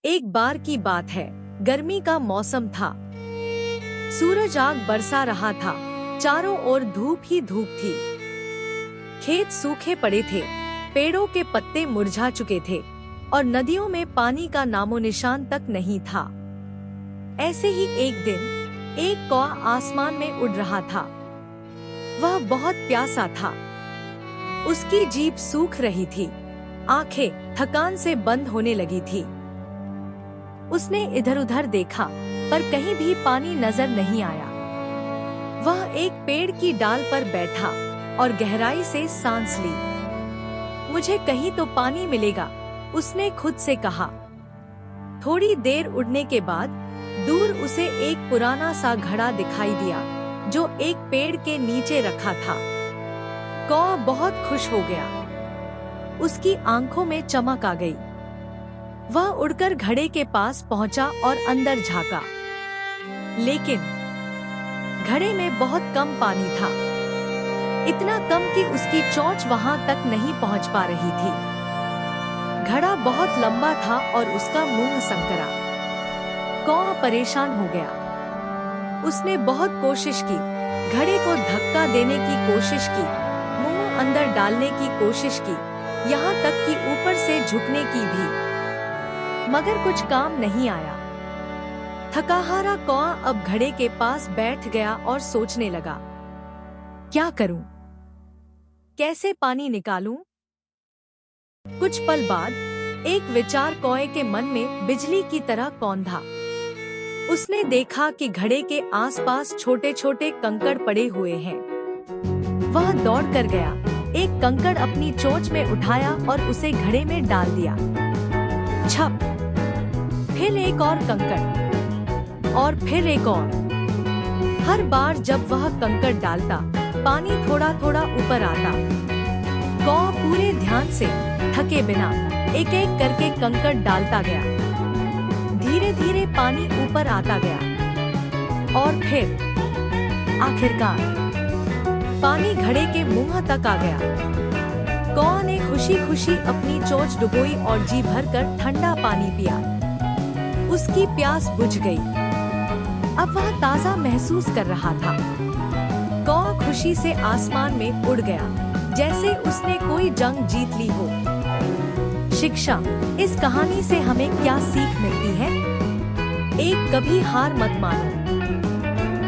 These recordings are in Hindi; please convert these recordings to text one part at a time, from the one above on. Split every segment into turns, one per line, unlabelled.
एक बार की बात है, गर्मी का मौसम था। सूरज आग बरसा रहा था, चारों ओर धूप ही धूप थी। खेत सूखे पड़े थे, पेड़ों के पत्ते मुरझा चुके थे और नदियों में पानी का नामो निशान तक नहीं था। ऐसे ही एक दिन एक कौआ आसमान में उड़ रहा था। वह बहुत प्यासा था। उसकी जीभ सूख रही थी, आंखें थकान से बंद होने लगी थी। उसने इधर उधर देखा पर कहीं भी पानी नजर नहीं आया। वह एक पेड़ की डाल पर बैठा और गहराई से सांस ली। मुझे कहीं तो पानी मिलेगा, उसने खुद से कहा। थोड़ी देर उड़ने के बाद दूर उसे एक पुराना सा घड़ा दिखाई दिया जो एक पेड़ के नीचे रखा था। कौआ बहुत खुश हो गया। उसकी आंखों में चमक आ गई। वह उड़कर घड़े के पास पहुंचा और अंदर झांका, लेकिन घड़े में बहुत कम पानी था। इतना कम कि उसकी चोंच वहां तक नहीं पहुंच पा रही थी। घड़ा बहुत लंबा था और उसका मुंह संकरा। कौआ परेशान हो गया। उसने बहुत कोशिश की, घड़े को धक्का देने की कोशिश की, मुंह अंदर डालने की कोशिश की, यहाँ तक कि ऊपर से झुकने की भी, मगर कुछ काम नहीं आया। थकाहारा कौआ अब घड़े के पास बैठ गया और सोचने लगा, क्या करूं? कैसे पानी निकालूं? कुछ पल बाद एक विचार कौए के मन में बिजली की तरह कौंधा। उसने देखा कि घड़े के आसपास छोटे छोटे कंकड़ पड़े हुए हैं। वह दौड़ कर गया, एक कंकड़ अपनी चोंच में उठाया और उसे घड़े में डाल दिया। छप! फिर एक और कंकड़ और फिर एक और। हर बार जब वह कंकड़ डालता, पानी थोड़ा थोड़ा ऊपर आता। कौआ पूरे ध्यान से, थके बिना, एक एक करके कंकड़ डालता गया। धीरे धीरे पानी ऊपर आता गया और फिर आखिरकार पानी घड़े के मुंह तक आ गया। कौआ ने खुशी खुशी अपनी चोंच डुबोई और जी भरकर ठंडा पानी पिया। उसकी प्यास बुझ गई। अब वह ताज़ा महसूस कर रहा था। कौआ खुशी से आसमान में उड़ गया, जैसे उसने कोई जंग जीत ली हो। शिक्षा: इस कहानी से हमें क्या सीख मिलती है? एक, कभी हार मत मानो।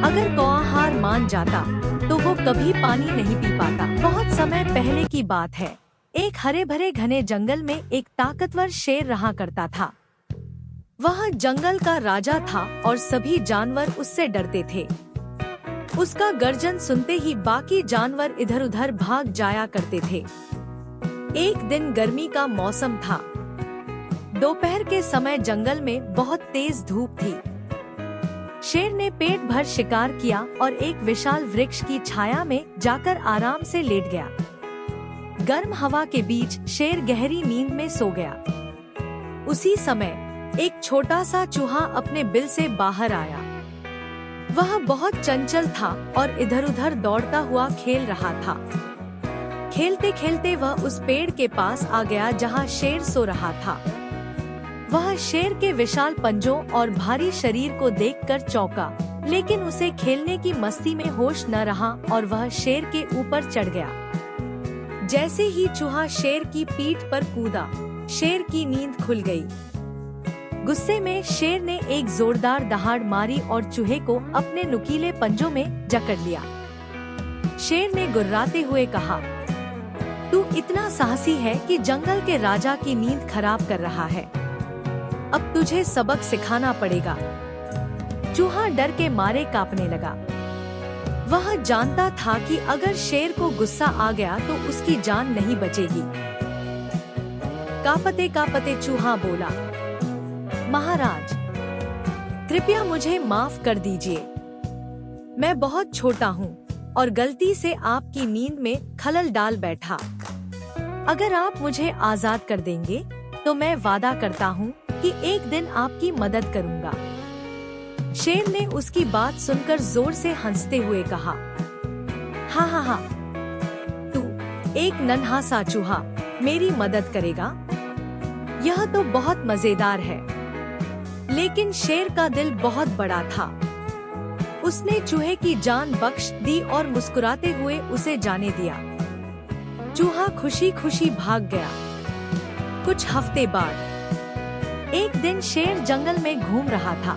अगर कौआ हार मान जाता तो वो कभी पानी नहीं पी पाता। बहुत समय पहले की बात है। एक हरे भरे घने जंगल में एक ताकतवर शेर रहा करता था। वह जंगल का राजा था और सभी जानवर उससे डरते थे। उसका गर्जन सुनते ही बाकी जानवर इधर उधर भाग जाया करते थे। एक दिन गर्मी का मौसम था। दोपहर के समय जंगल में बहुत तेज धूप थी। शेर ने पेट भर शिकार किया और एक विशाल वृक्ष की छाया में जाकर आराम से लेट गया। गर्म हवा के बीच शेर गहरी नींद में सो गया। उसी समय एक छोटा सा चूहा अपने बिल से बाहर आया। वह बहुत चंचल था और इधर उधर दौड़ता हुआ खेल रहा था। खेलते खेलते वह उस पेड़ के पास आ गया जहाँ शेर सो रहा था। वह शेर के विशाल पंजों और भारी शरीर को देखकर चौंका, लेकिन उसे खेलने की मस्ती में होश न रहा और वह शेर के ऊपर चढ़ गया। जैसे ही चूहा शेर की पीठ पर कूदा, शेर की नींद खुल गई। गुस्से में शेर ने एक जोरदार दहाड़ मारी और चूहे को अपने नुकीले पंजों में जकड़ लिया। शेर ने गुर्राते हुए कहा, तू इतना साहसी है कि जंगल के राजा की नींद खराब कर रहा है। अब तुझे सबक सिखाना पड़ेगा। चूहा डर के मारे कांपने लगा। वह जानता था कि अगर शेर को गुस्सा आ गया तो उसकी जान नहीं बचेगी। कांपते कांपते चूहा बोला, महाराज, कृपया मुझे माफ कर दीजिए। मैं बहुत छोटा हूँ और गलती से आपकी नींद में खलल डाल बैठा। अगर आप मुझे आजाद कर देंगे तो मैं वादा करता हूँ कि एक दिन आपकी मदद करूँगा। शेर ने उसकी बात सुनकर जोर से हंसते हुए कहा, हाँ हाँ हाँ, तू एक नन्हा सा चूहा मेरी मदद करेगा? यह तो बहुत मजेदार है। लेकिन शेर का दिल बहुत बड़ा था। उसने चूहे की जान बख्श दी और मुस्कुराते हुए उसे जाने दिया। चूहा खुशी खुशी भाग गया। कुछ हफ्ते बाद एक दिन शेर जंगल में घूम रहा था।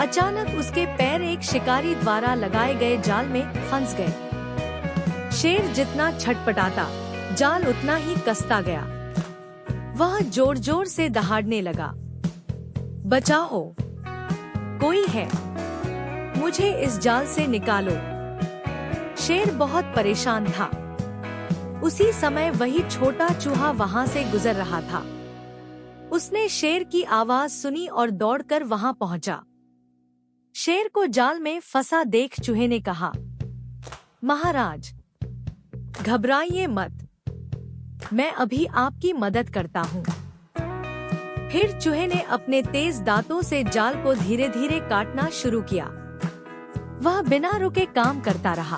अचानक उसके पैर एक शिकारी द्वारा लगाए गए जाल में फंस गए। शेर जितना छटपटाता, जाल उतना ही कसता गया। वह जोर जोर से दहाड़ने लगा, बचाओ, कोई है, मुझे इस जाल से निकालो। शेर बहुत परेशान था। उसी समय वही छोटा चूहा वहां से गुजर रहा था। उसने शेर की आवाज सुनी और दौड़कर वहां पहुंचा। शेर को जाल में फंसा देख चूहे ने कहा, महाराज, घबराइए मत, मैं अभी आपकी मदद करता हूँ। फिर चूहे ने अपने तेज दांतों से जाल को धीरे धीरे काटना शुरू किया। वह बिना रुके काम करता रहा।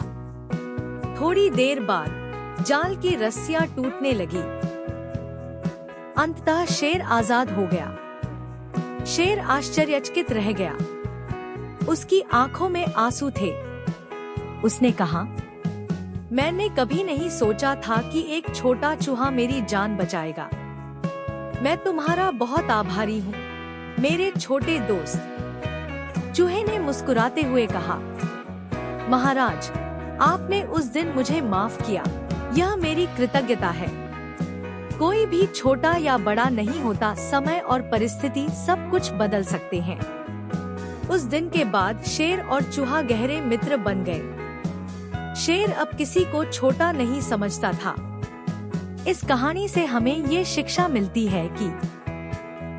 थोड़ी देर बाद जाल की रस्सियां टूटने लगी। अंततः शेर आजाद हो गया। शेर आश्चर्यचकित रह गया। उसकी आंखों में आंसू थे। उसने कहा, मैंने कभी नहीं सोचा था कि एक छोटा चूहा मेरी जान बचाएगा। मैं तुम्हारा बहुत आभारी हूँ, मेरे छोटे दोस्त। चूहे ने मुस्कुराते हुए कहा, महाराज, आपने उस दिन मुझे माफ किया, यह मेरी कृतज्ञता है। कोई भी छोटा या बड़ा नहीं होता, समय और परिस्थिति सब कुछ बदल सकते हैं। उस दिन के बाद शेर और चूहा गहरे मित्र बन गए। शेर अब किसी को छोटा नहीं समझता था। इस कहानी से हमें ये शिक्षा मिलती है कि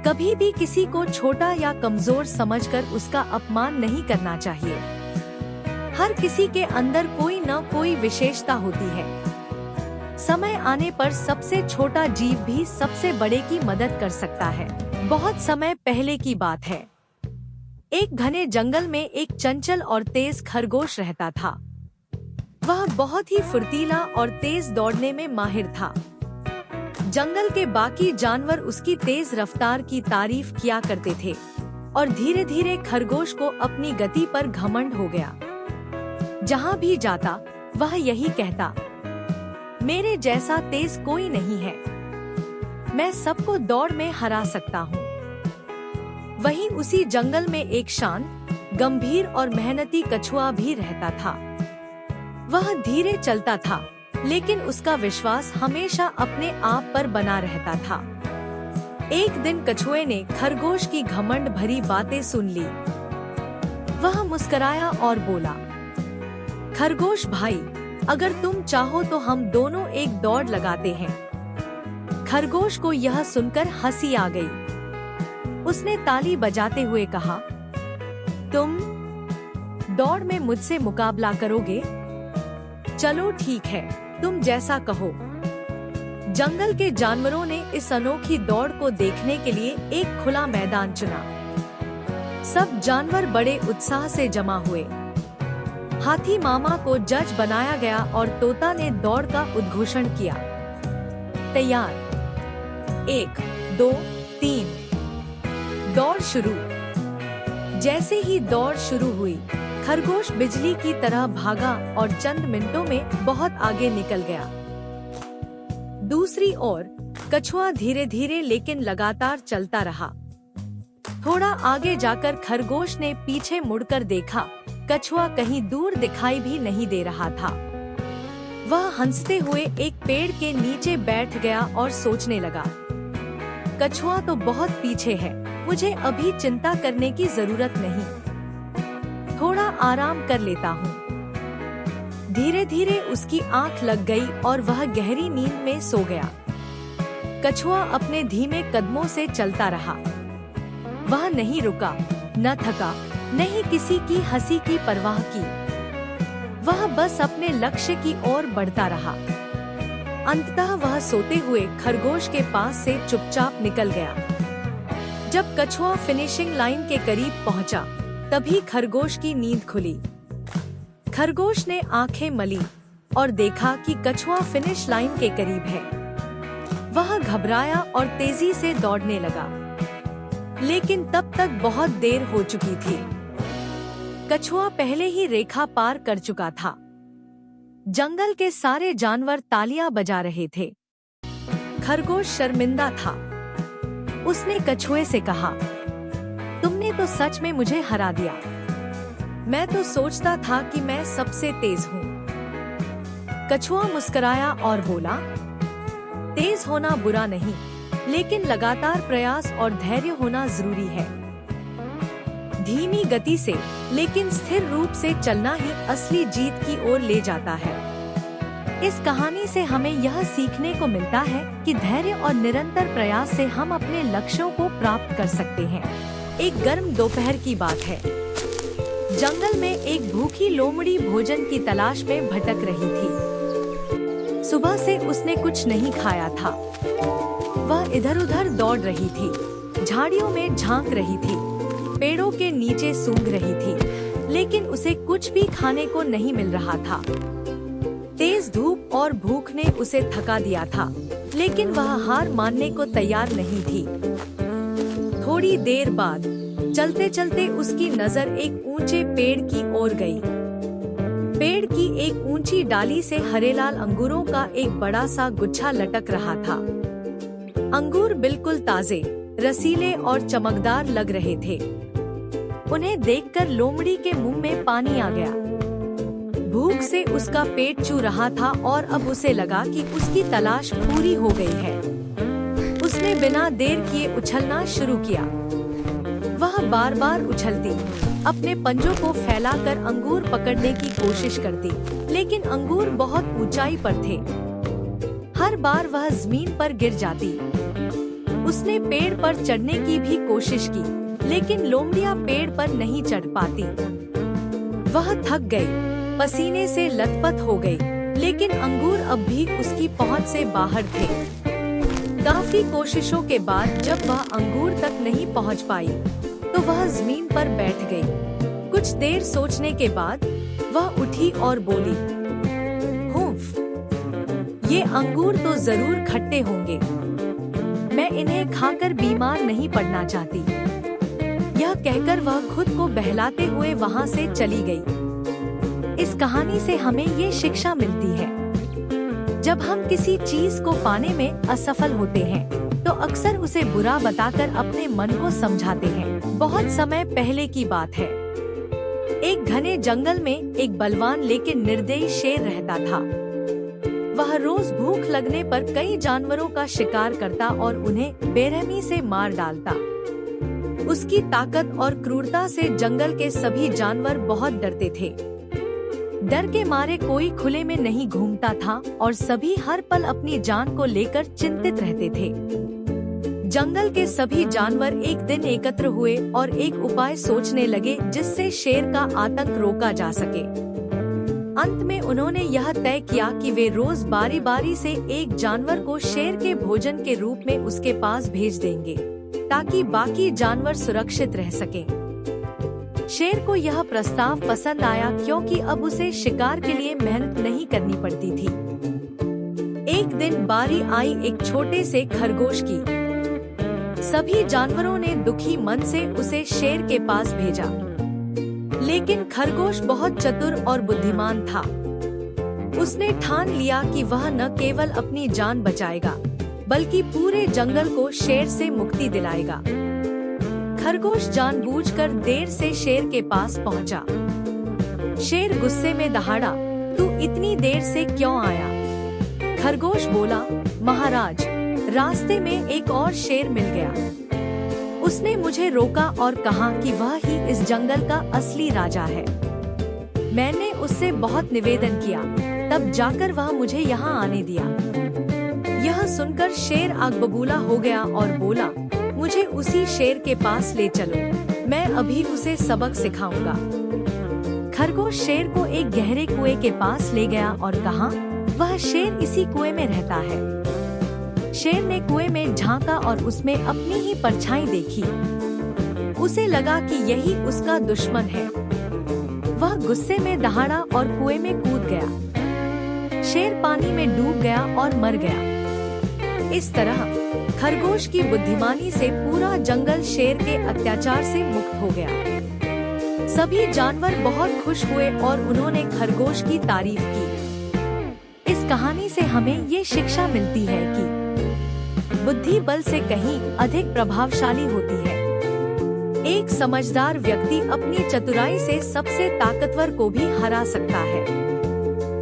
कभी भी किसी को छोटा या कमजोर समझकर उसका अपमान नहीं करना चाहिए। हर किसी के अंदर कोई न कोई विशेषता होती है। समय आने पर सबसे छोटा जीव भी सबसे बड़े की मदद कर सकता है। बहुत समय पहले की बात है। एक घने जंगल में एक चंचल और तेज खरगोश रहता था। वह बहुत ही फुर्तीला और तेज दौड़ने में माहिर था। जंगल के बाकी जानवर उसकी तेज रफ्तार की तारीफ किया करते थे और धीरे धीरे खरगोश को अपनी गति पर घमंड हो गया। जहाँ भी जाता वह यही कहता, मेरे जैसा तेज कोई नहीं है, मैं सबको दौड़ में हरा सकता हूँ। वहीं उसी जंगल में एक शांत, गंभीर और मेहनती कछुआ भी रहता था। वह धीरे चलता था, लेकिन उसका विश्वास हमेशा अपने आप पर बना रहता था। एक दिन कछुए ने खरगोश की घमंड भरी बातें सुन ली। वह मुस्कुराया और बोला, खरगोश भाई, अगर तुम चाहो तो हम दोनों एक दौड़ लगाते हैं। खरगोश को यह सुनकर हंसी आ गई। उसने ताली बजाते हुए कहा, तुम दौड़ में मुझसे मुकाबला करोगे? चलो ठीक है, तुम जैसा कहो। जंगल के जानवरों ने इस अनोखी दौड़ को देखने के लिए एक खुला मैदान चुना। सब जानवर बड़े उत्साह से जमा हुए। हाथी मामा को जज बनाया गया और तोता ने दौड़ का उद्घोषण किया। तैयार, 1, 2, 3, दौड़ शुरू। जैसे ही दौड़ शुरू हुई, खरगोश बिजली की तरह भागा और चंद मिनटों में बहुत आगे निकल गया। दूसरी ओर कछुआ धीरे धीरे लेकिन लगातार चलता रहा। थोड़ा आगे जाकर खरगोश ने पीछे मुड़कर देखा। कछुआ कहीं दूर दिखाई भी नहीं दे रहा था। वह हंसते हुए एक पेड़ के नीचे बैठ गया और सोचने लगा, कछुआ तो बहुत पीछे है, मुझे अभी चिंता करने की जरूरत नहीं, थोड़ा आराम कर लेता हूँ। धीरे धीरे उसकी आंख लग गई और वह गहरी नींद में सो गया। कछुआ अपने धीमे कदमों से चलता रहा। वह नहीं रुका, न थका, नहीं किसी की हंसी की परवाह की। वह बस अपने लक्ष्य की ओर बढ़ता रहा। अंततः वह सोते हुए खरगोश के पास से चुपचाप निकल गया। जब कछुआ फिनिशिंग लाइन के करीब पहुंचा, तभी खरगोश की नींद खुली। खरगोश ने आंखें मली और देखा कि कछुआ फिनिश लाइन के करीब है। वह घबराया और तेजी से दौड़ने लगा, लेकिन तब तक बहुत देर हो चुकी थी। कछुआ पहले ही रेखा पार कर चुका था। जंगल के सारे जानवर तालियां बजा रहे थे। खरगोश शर्मिंदा था। उसने कछुए से कहा, तुमने तो सच में मुझे हरा दिया। मैं तो सोचता था कि मैं सबसे तेज हूँ। कछुआ मुस्कुराया और बोला, तेज होना बुरा नहीं, लेकिन लगातार प्रयास और धैर्य होना जरूरी है। धीमी गति से लेकिन स्थिर रूप से चलना ही असली जीत की ओर ले जाता है। इस कहानी से हमें यह सीखने को मिलता है कि धैर्य और निरंतर प्रयास से हम अपने लक्ष्यों को प्राप्त कर सकते हैं। एक गर्म दोपहर की बात है। जंगल में एक भूखी लोमड़ी भोजन की तलाश में भटक रही थी। सुबह से उसने कुछ नहीं खाया था। वह इधर उधर दौड़ रही थी, झाड़ियों में झांक रही थी, पेड़ों के नीचे सूंघ रही थी, लेकिन उसे कुछ भी खाने को नहीं मिल रहा था। तेज धूप और भूख ने उसे थका दिया था, लेकिन वह हार मानने को तैयार नहीं थी। थोड़ी देर बाद चलते चलते उसकी नजर एक ऊंचे पेड़ की ओर गई। पेड़ की एक ऊंची डाली से हरेलाल अंगूरों का एक बड़ा सा गुच्छा लटक रहा था। अंगूर बिल्कुल ताजे, रसीले और चमकदार लग रहे थे। उन्हें देखकर लोमड़ी के मुंह में पानी आ गया। भूख से उसका पेट चू रहा था और अब उसे लगा कि उसकी तलाश पूरी हो गई है। उसने बिना देर किए उछलना शुरू किया। वह बार बार उछलती, अपने पंजों को फैलाकर अंगूर पकड़ने की कोशिश करती, लेकिन अंगूर बहुत ऊंचाई पर थे। हर बार वह जमीन पर गिर जाती। उसने पेड़ पर चढ़ने की भी कोशिश की, लेकिन लोमड़ियां पेड़ पर नहीं चढ़ पाती। वह थक गई, पसीने से लथपथ हो गई, लेकिन अंगूर अब भी उसकी पहुंच से बाहर थे। काफी कोशिशों के बाद जब वह अंगूर तक नहीं पहुंच पाई, तो वह जमीन पर बैठ गई। कुछ देर सोचने के बाद वह उठी और बोली, हुम्फ, ये अंगूर तो जरूर खट्टे होंगे। मैं इन्हें खाकर बीमार नहीं पड़ना चाहती। यह कहकर वह खुद को बहलाते हुए वहां से चली गई। इस कहानी से हमें ये शिक्षा मिलती है, जब हम किसी चीज को पाने में असफल होते हैं, तो अक्सर उसे बुरा बताकर अपने मन को समझाते हैं। बहुत समय पहले की बात है। एक घने जंगल में एक बलवान लेकिन निर्दयी शेर रहता था। वह रोज भूख लगने पर कई जानवरों का शिकार करता और उन्हें बेरहमी से मार डालता। उसकी ताकत और क्रूरता से जंगल के सभी जानवर बहुत डरते थे। डर के मारे कोई खुले में नहीं घूमता था और सभी हर पल अपनी जान को लेकर चिंतित रहते थे। जंगल के सभी जानवर एक दिन एकत्र हुए और एक उपाय सोचने लगे जिससे शेर का आतंक रोका जा सके। अंत में उन्होंने यह तय किया कि वे रोज बारी बारी से एक जानवर को शेर के भोजन के रूप में उसके पास भेज देंगे, ताकि बाकी जानवर सुरक्षित रह सकें। शेर को यह प्रस्ताव पसंद आया क्योंकि अब उसे शिकार के लिए मेहनत नहीं करनी पड़ती थी। एक दिन बारी आई एक छोटे से खरगोश की। सभी जानवरों ने दुखी मन से उसे शेर के पास भेजा, लेकिन खरगोश बहुत चतुर और बुद्धिमान था। उसने ठान लिया कि वह न केवल अपनी जान बचाएगा, बल्कि पूरे जंगल को शेर से मुक्ति दिलाएगा। खरगोश जानबूझकर देर से शेर के पास पहुंचा। शेर गुस्से में दहाड़ा, तू इतनी देर से क्यों आया? खरगोश बोला, महाराज, रास्ते में एक और शेर मिल गया। उसने मुझे रोका और कहा कि वह ही इस जंगल का असली राजा है। मैंने उससे बहुत निवेदन किया, तब जाकर वह मुझे यहाँ आने दिया। यह सुनकर शेर आग बबूला हो गया और बोला, मुझे उसी शेर के पास ले चलो, मैं अभी उसे सबक सिखाऊंगा। खरगोश शेर को एक गहरे कुएं के पास ले गया और कहा, वह शेर इसी कुएं में रहता है। शेर ने कुएं में झांका और उसमें अपनी ही परछाई देखी। उसे लगा कि यही उसका दुश्मन है। वह गुस्से में दहाड़ा और कुएं में कूद गया। शेर पानी में डूब गया और मर गया। इस तरह खरगोश की बुद्धिमानी से पूरा जंगल शेर के अत्याचार से मुक्त हो गया। सभी जानवर बहुत खुश हुए और उन्होंने खरगोश की तारीफ की। इस कहानी से हमें ये शिक्षा मिलती है कि बुद्धि बल से कहीं अधिक प्रभावशाली होती है। एक समझदार व्यक्ति अपनी चतुराई से सबसे ताकतवर को भी हरा सकता है।